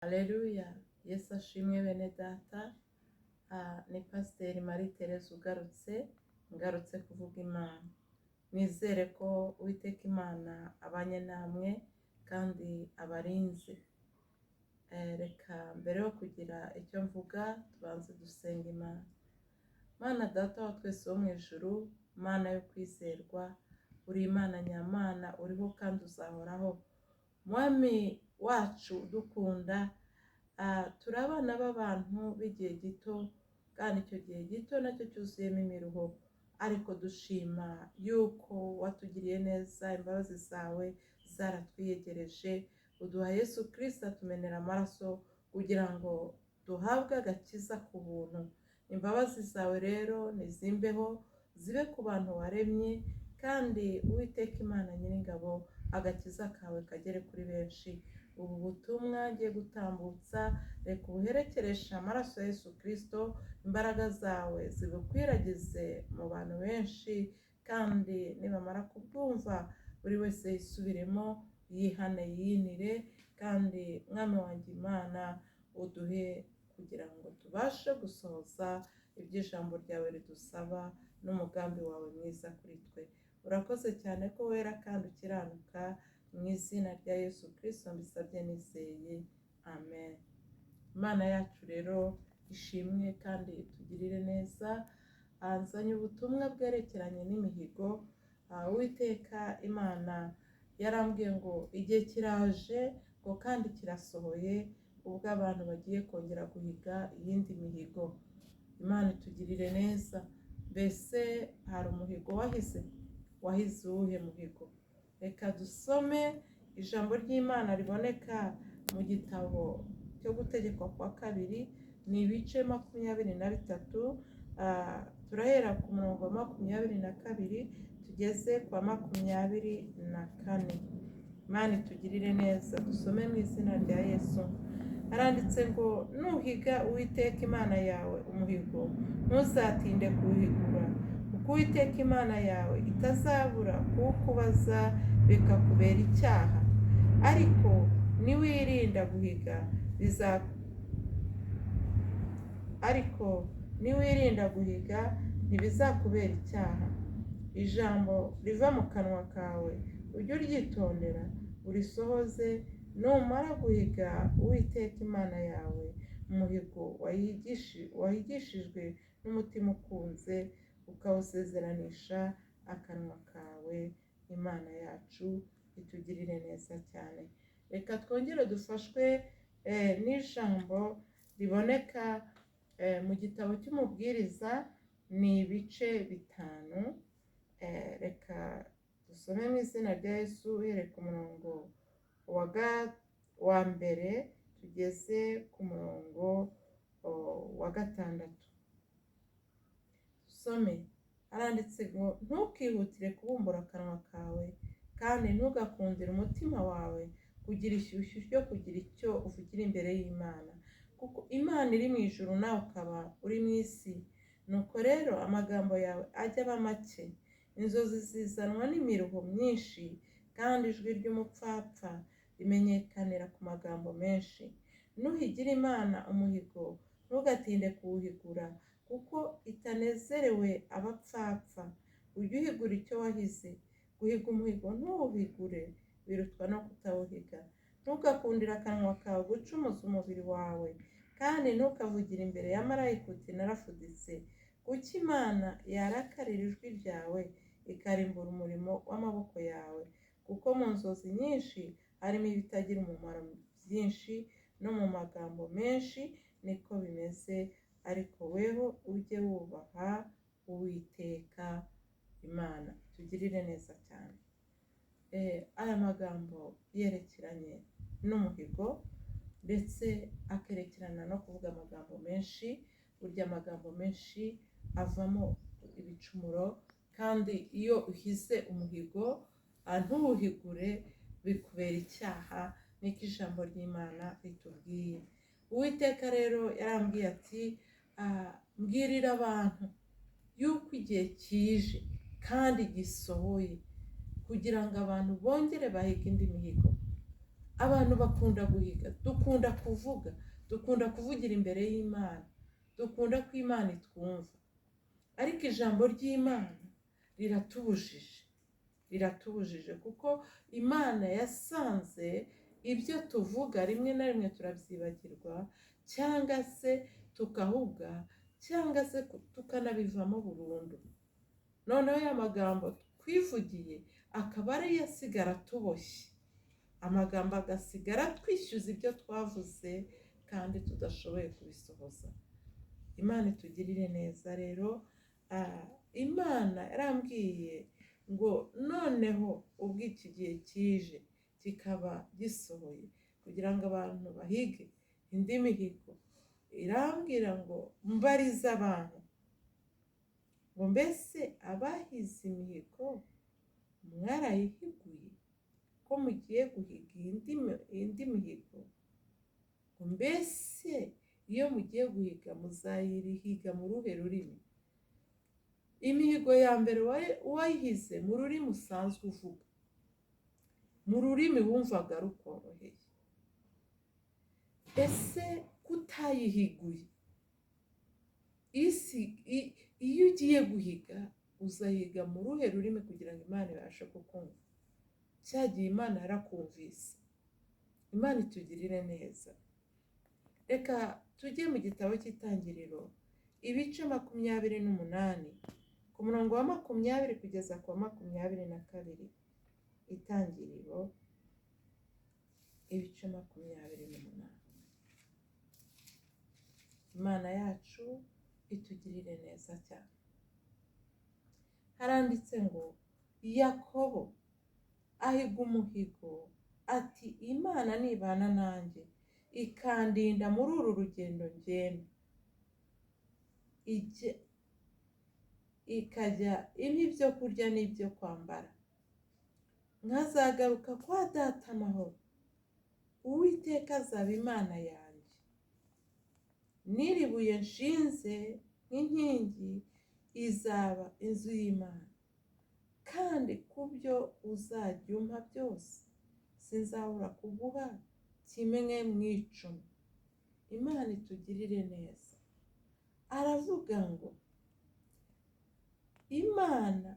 Aleluya, Yesu ashimwe bene data. Ni Pasiteri Marie Therese ngarutse kuvuga Imana. Nizere ko Uwiteka Imana abanye namwe kandi abarinze. Reka mbere yo kugira icyo mvuga tubanze dusenga Imana. Mana data wa twese wo mu ijuru, Mana yo kwizerwa, uri Imana nyamana, uriho kandi uzahoraho. Mwami wacu dukunda, turi abana b'abantu b'igihe gito, kandi icyo gihe gito nacyo cyuzuyemo imiruho, ariko dushima yuko watugiriye neza, imbabazi zawe zaratwiyegereje, uduha Yesu Kristo atumenera amaraso kugira ngo duhabwe agakiza ku buntu. Imbabazi zawe rero nizimbeho, zibe ku bantu waremye, kandi Uwiteka Imana Nyiringabo, agakiza kawe kagere kuri benshi. Ubu butumwa ngiye gutambutsa, reka ubuherekeresha amaraso ya Yesu Kristo, imbaraga zawe zibukwiragize mu bantu benshi, kandi nibamara kubwumva buri wese yisubiremo, yihane yinire, kandi Mwami wanjye Imana uduhe kugira ngo tubashe gusohoza iby'ijambo ryawe ridusaba n'umugambi wawe mwiza kuri twe. Urakoze cyane ko wera kandi ukiranuka, mu izina rya Yesu Kristo mbisabye nizeye, amen. Imana yacu rero ishimwe kandi itugirire neza. Nzanye ubutumwa bwerekeranye n'imihigo. Uwiteka Imana yarambwiye ngo igihe kiraje ngo kandi kirasohoye, ubwo abantu bagiye kongera guhiga iyindi mihigo. Imana itugirire neza. Mbese hari umuhigo wahize uwuhe muhigo? Reka dusome ijambo ry'Imana riboneka mu gitabo cyo gutegekwa kwa kabiri, ni ibice 23. Turahera ku murongo wa 22 tugeze kwa 24. Imana itugirire neza. Dusome mu izina rya Yesu. Haranditse ngo, nuhiga Uwiteka Imana yawe umuhigo, ntuzatinde kuwuhigura, kuko Uwiteka Imana yawe itazabura kuwukubaza bikakubera icyaha. Ariko niwirinda guhiga ntibizakubera icyaha. Ijambo riva mu kanwa kawe ujye uryitondera, urisohoze, numara guhiga Uwiteka Imana yawe umuhigo wahigishijwe n'umutima ukunze, ukawusezeranisha akanwa kawe. Imana yacu itugirire neza cyane. Reka twongere dufashwe n'ijambo riboneka mu gitabo cy'umubwiriza, ni ibice 5. Reka dusome mu izina rya Yesu, uhereye ku murongo wa mbere tugeze ku murongo wa 6. Dusome. Haranditse ngo, ntukihutire kubumbura akanwa kawe, kandi ntugakundire umutima wawe kugira ishyushyu ryo kugira icyo uvugira imbere y'Imana, kuko Imana iri mu ijuru nawe ukaba uri mu isi. Nuko rero amagambo yawe ajya aba make, inzozi zizanwa n'imiruho myinshi, kandi ijwi ry'umupfapfa rimenyekanira ku magambo menshi. Nuhigira Imana umuhigo, ntugatinde kuwuhigura, kuko itanezerewe abapfapfa. Ujye uhigura icyo wahize. Guhiga umuhigo ntuwuhigure birutwa no kutawuhiga. Ntugakundire akanwa kawe gucumuza umubiri wawe, kandi ntukavugire imbere ya marayika uti narafuditse, kuko Imana yarakarira ijwi ryawe, ikarimbura umurimo w'amaboko yawe. Kuko mu nzozi nyinshi harimo ibitagira umumaro byinshi, no mu magambo menshi niko bimeze. Ariko weho ujye wubaha Uwiteka Imana. Tugirire neza cyane. Aya magambo yerekeranye n'umuhigo, ndetse akerekerana no kuvuga amagambo menshi. Burya amagambo menshi avamo ibicumuro, kandi iyo uhize umuhigo ntuwuhigure bikubera icyaha, niko ijambo ry'Imana ritubwiye. Uwiteka rero yarambwiye ati, mbwirira abantu yuko igihe kije kandi gisohoye, kugira ngo abantu bongere bahige indi mihigo. abantu bakunda guhiga, dukunda kuvugira imbere y'Imana, dukunda ko Imana itwumva, ariko ijambo ry'Imana riratubujije kuko Imana yasanze ibyo tuvuga rimwe na rimwe turabyibagirwa, cyangwa se tukahuga, cyangwa se tukanabivamo burundu. Noneho ya magambo twivugiye akaba ariyo asigara tuboshye, amagambo agasigara twishyuza ibyo twavuze kandi tudashoboye kubisohoza. Imana itugirire neza rero. Imana yarambwiye ngo noneho ubwo iki gihe kije kikaba gisohoye kugira ngo abantu bahige indi mihigo, irambwira ngo mbarize abantu ngo mbese abahize imihigo mwarayihiguye ko mugiye guhiga indi mihigo? ngo mbese iyo mugiye guhiga muzayirihiga mu ruhe rurimi? Imihigo ya mbere wayihize mu rurimi usanzwe uvuga, mu rurimi wumvaga rukoroheye. Ese kutayihiguye, iyo ugiye guhiga uzahiga mu ruhe rurimi kugira ngo Imana ibashe kukumva? Cyagiye Imana yarakumvise. Imana itugirire neza. Reka tujye mu gitabo cy'Itangiriro ibice 28 ku murongo wa 20 kugeza ku wa 22. Itangiriro ibice 28. Imana yacu itugirire neza cyane. Haranditse ngo Yakobo ahiga umuhigo ati Imana nibana nanjye ikandinda muri uru rugendo ngenda, ikajya impa ibyo kurya n'ibyo kwambara, nkazagaruka kwa data amahoro, Uwiteka azaba Imana yanjye, n'iri buye nshinze nk'inkingi izaba inzu y'Imana, kandi ku byo uzajya umpa byose sinzabura kuguha kimwe mu 10. Imana itugirire neza. Aravuga ngo Imana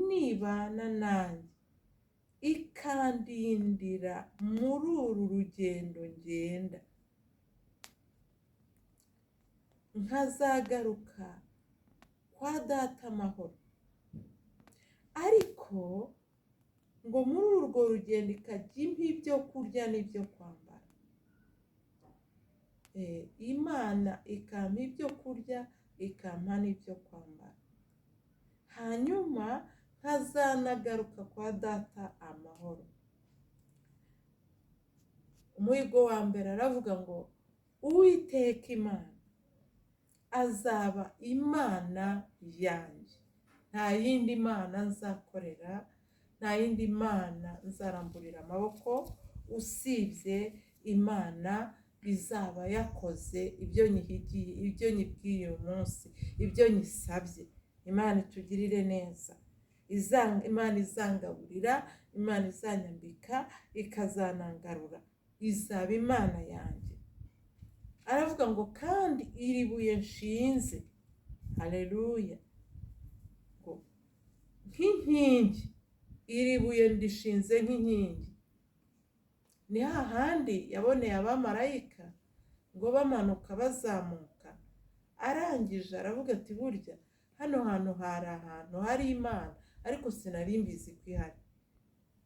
nibana nanjye ikandindira muri uru rugendo ngenda, nkazagaruka kwa data amahoro, ariko ngo muri urwo rugendo ikajya impa ibyo kurya n'ibyo kwambara. Imana ikampa ibyo kurya ikampa n'ibyo kwambara, hanyuma nkazanagaruka kwa data amahoro. Umuhigo wa mbere aravuga ngo Uwiteka Imana azaba Imana yanjye, nta yindi mana nzakorera, nta yindi mana nzaramburira amaboko usibye Imana izaba yakoze ibyo nyihigiye, ibyo nyibwiye uyu munsi, ibyo nyisabye. Imana itugirire neza. Imana izangaburira, Imana izanyambika, ikazanangarura, izaba Imana yanjye. Aravuga ngo kandi iri buye nshinze, haleluya, ngo nk'inkingi, iri buye ndishinze nk'inkingi. Ni hahandi yaboneye abamarayika ngo bamanuka bazamuka, arangije aravuga ati burya hano hantu hari ahantu hari Imana, ariko sinari mbizi ko ihari.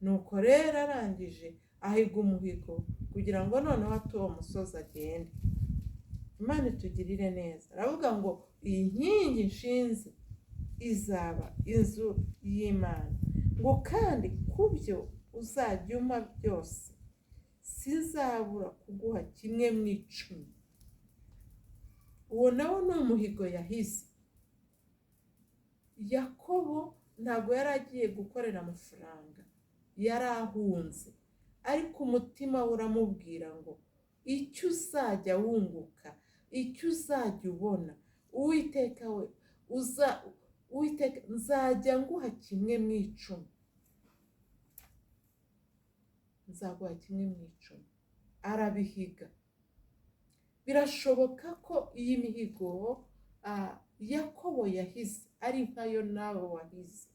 Nuko rero arangije ahiga umuhigo kugira ngo noneho ati uwo musozi agende. Imana itugirire neza. Aravuga ngo iyi nkingi nshinze izaba inzu y'Imana, ngo kandi ku byo uzajya umpa byose sinzabura kuguha kimwe mu 10. Uwo nawo ni umuhigo yahize. Yakobo ntabwo yari agiye gukorera amafaranga, yari ahunze, ariko umutima we uramubwira ngo icyo uzajya wunguka, icyo uzajya ubona, Uwiteka nzajya nguha kimwe mu 10. nzaguha 1/10. Arabihiga. Birashoboka ko iyi mihigo Yakobo yahize ari nkayo nawe wahize.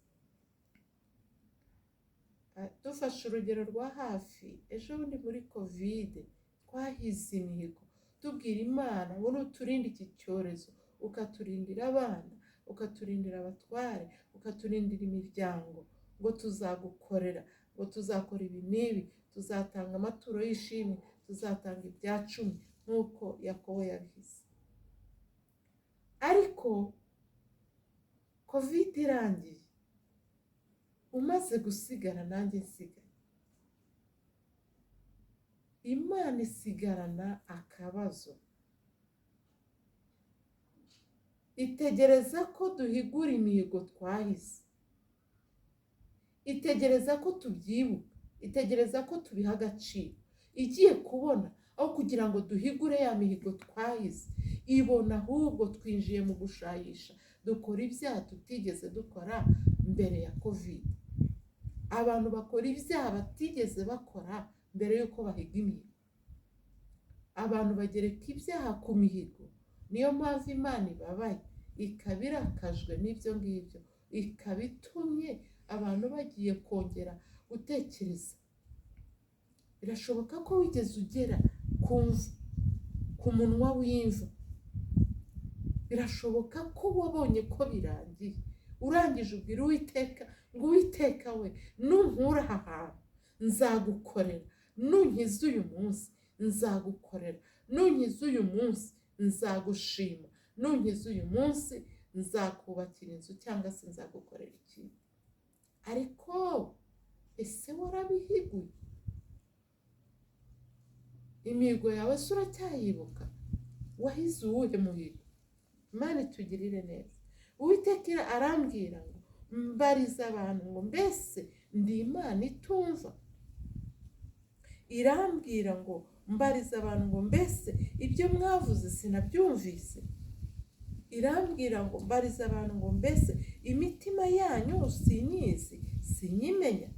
Dufashe urugero rwa hafi, ejo bundi muri kovide twahize imihigo tubwira Imana ngo nuturinde iki cyorezo, ukaturindira abana, ukaturindira abatware, ukaturindira imiryango, ngo tuzagukorera, ngo tuzakora ibi n'ibi, tuzatanga amaturo y'ishimwe, tuzatanga ibya 10 nk'uko Yakobo yabihize. Ariko kovide irangiye, umaze gusigara nanjye nsigaye, Imana isigarana akabazo. Itegereza ko duhigura imihigo twahize, itegereza ko tubyibuka, itegereza ko tubiha agaciro. Igiye kubona aho kugira ngo duhigure ya mihigo twahize, ibona ahubwo twinjiye mu gushayisha, dukora ibyaha tutigeze dukora mbere ya kovide. Abantu bakora ibyaha batigeze bakora mbere yuko bahiga imihigo. Abantu bagereka ibyaha ku mihigo. Niyo mpamvu Imana ibabaye, ikaba irakajwe n'ibyo ngibyo, ikaba itumye abantu bagiye kongera gutekereza. Birashoboka ko wigeze ugera ku munwa w'imva. Birashoboka ko wabonye ko birangiye, urangije ubwira Uwiteka ngo Uwiteka we, nunkura aha hantu nzagukorera, nunkiza uyu munsi nzagukorera, nunkiza uyu munsi nzagushima, nunkiza uyu munsi nzakubakira inzu cyangwa se nzagukorera ikintu. Ariko ese warabihiguye? Imihigo yawe se uracyayibuka? Wahize uwuhe muhigo? Imana itugirire neza. Uwiteka arambwira ngo mbariza abantu ngo mbese ndi Imana itumva? Irambwira ngo mbariza abantu ngo mbese ibyo mwavuze sinabyumvise? Irambwira ngo mbariza abantu ngo mbese imitima yanyu sinyizi, sinyimenya?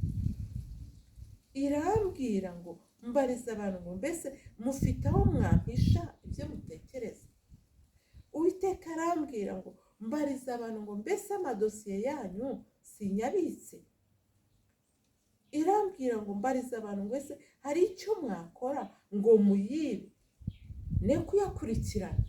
Irambwira ngo mbariza abantu ngo mbese mufite aho mwampisha ibyo mutekereza? Uwiteka arambwira ngo mbariza abantu ngo mbese amadosiye yanyu sinyabitse? Irambwira ngo mbariza abantu ngo ese hari icyo mwakora ngo muyibe ne kuyakurikirana?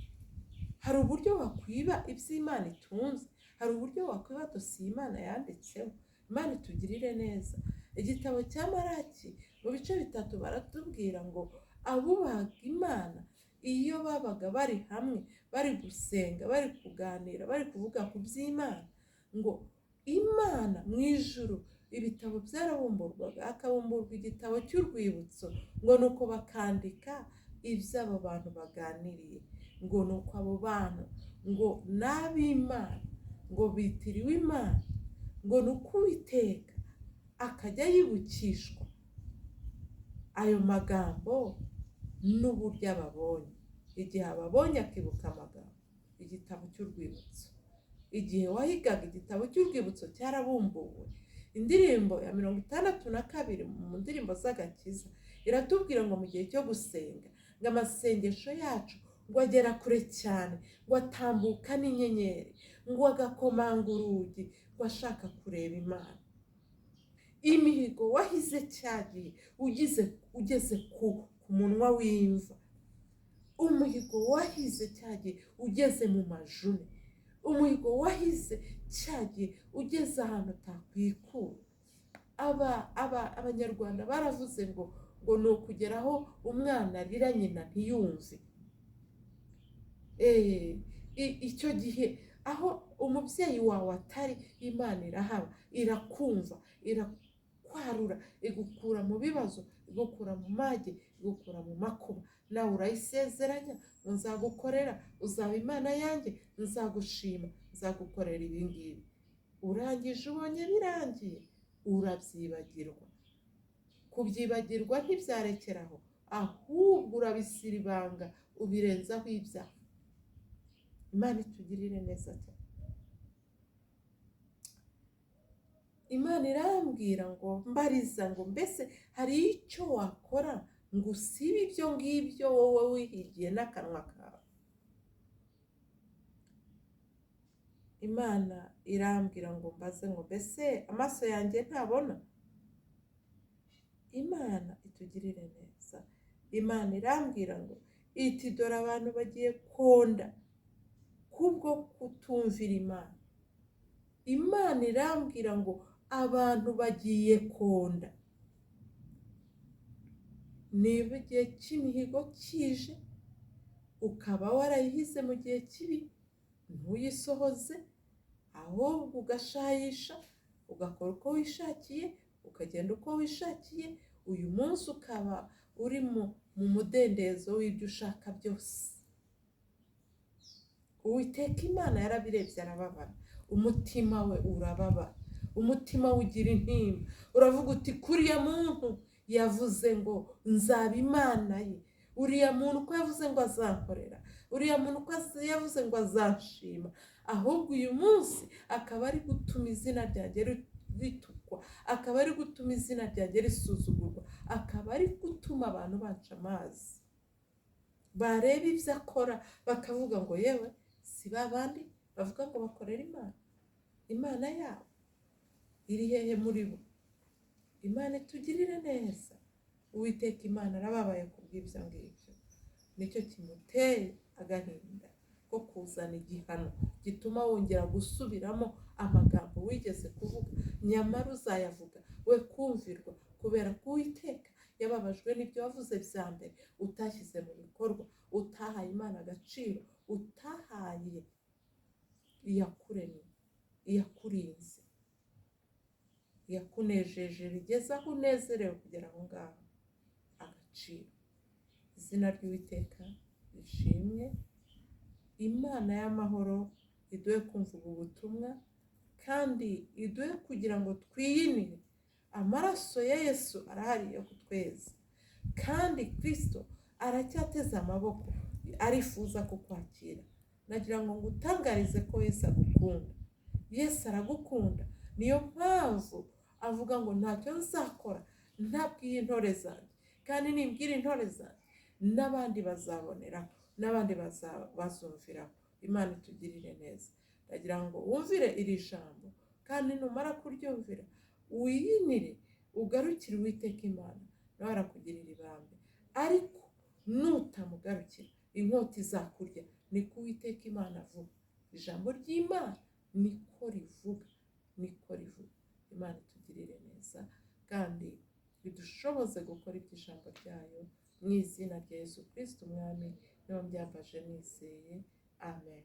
Hari uburyo wakwiba iby'Imana itunze, hari uburyo wakwiba dosiye Imana yanditseho. Imana itugirire neza. Igitabo cya Maraki mu bice 3 baratubwira ngo abubahaga Imana iyo babaga bari hamwe, bari gusenga, bari kuganira, bari kuvuga ku by'Imana, ngo Imana mu ijuru ibitabo byarabumburwaga, akabumburwa igitabo cy'urwibutso, ngo nuko bakandika iby'abo bantu baganiriye, ngo nuko abo bantu ngo n'ab'Imana, ngo bitiriwe Imana, ngo nuko Uwiteka akajya yibukishwa ayo magambo n'uburyo ababonye. Igihe ababonye akibuka amagambo, igitabo cy'urwibutso. Igihe wahigaga igitabo cy'urwibutso cyarabumbuwe. Indirimbo ya 62 mu ndirimbo z'agakiza iratubwira ngo mu gihe cyo gusenga, ngo amasengesho yacu ngo agera kure cyane, ngo atambuka n'inyenyeri, ngo agakomanga urugi, ngo ashaka kureba Imana. Imihigo wahize cyagiye ugeze ku munwa w'imva. Umuhigo wahize cyagiye ugeze mu majune. Umuhigo wahize cyagiye ugeze ahantu utakwikura. Abanyarwanda baravuze ngo ni ukugeraho umwana arira nyina ntiyumve. Icyo gihe aho umubyeyi wawe atari, Imana irahaba, irakumva, irakwarura, igukura mu bibazo, igukura mu mage, igukura mu makuba. Nawe urayisezeranya, nzagukorera, uzaba Imana yanjye, nzagushima, nzagukorera ibi ngibi. Urangije ubonye birangiye, urabyibagirwa. Kubyibagirwa ntibyarekeraho, ahubwo urabisira ibanga, ubirenzaho ibyaha. Imana itugirire neza cyane. Imana irambwira ngo mbariza ngo mbese hari icyo wakora ngo usibe ibyo ngibyo wowe wihigiye n'akanwa kawe. Imana irambwira ngo mbaze ngo mbese amaso yanjye ntabona? Imana itugirire neza. Imana irambwira ngo iti dore abantu bagiye konda kubwo kutumvira Imana. Imana irambwira ngo abantu bagiye konda. Niba igihe cy'imihigo kije ukaba warayihize mu gihe kibi, ntuyisohoze, ahubwo ugashayisha, ugakora uko wishakiye, ukagenda uko wishakiye, uyu munsi ukaba uri mu mudendezo w'ibyo ushaka byose. Uwiteka Imana yarabirebye arababara, umutima we urababara, umutima we ugira intimba. Uravuga uti kuriya muntu yavuze ngo nzaba Imana ye, uriya muntu ko yavuze ngo azankorera, uriya muntu ko yavuze ngo azanshima, ahubwo uyu munsi akaba ari gutuma izina ryanjye ritukwa, akaba ari gutuma izina ryanjye risuzugurwa, akaba ari gutuma abantu baca amazi. Bareba ibyo akora bakavuga ngo yewe si babandi bavuga ngo bakorera Imana. Imana yabo iri hehe muri bo? Imana itugirire neza. Uwiteka Imana arababaye kubw'ibyo ngibyo, nicyo kimuteye agahinda ko kuzana igihano gituma wongera gusubiramo amagambo wigeze kuvuga, nyamara uzayavuga we kumvirwa, kubera ko Uwiteka yababajwe n'ibyo wavuze bya mbere, utashyize mu bikorwa, utahaye Imana agaciro, utahaye iyakuremye, iyakurinze, iyakunejeje bigeze aho unezerewe kugera aho ngaho agaciro. Izina ry'Uwiteka rishimwe. Imana y'amahoro iduhe kumva ubu butumwa, kandi iduhe kugira ngo twiyinire. Amaraso ya Yesu arahari yo kutweza, kandi Kristo aracyateze amaboko, arifuza kukwakira. Nagira ngo ngutangarize ko Yesu agukunda. Yesu aragukunda, niyo mpamvu avuga ngo ntacyo nzakora ntabwiye intore zanjye, kandi nimbwira intore zanjye n'abandi bazaboneraho, n'abandi bazumviraho. Imana itugirire neza. Ndagira ngo wumvire iri jambo, kandi numara kuryumvira wiyinire, ugarukire Uwiteka Imana, nawe arakugirira ibambe. Ariko nutamugarukira inkota izakurya, niko Uwiteka Imana avuga. Ijambo ry'Imana niko rivuga, niko rivuga. Imana itugirire neza, kandi bidushoboze gukora iby'ijambo ryayo, mu izina rya Yesu Kristo umwami niwe mbyambaje nizeye. Amen.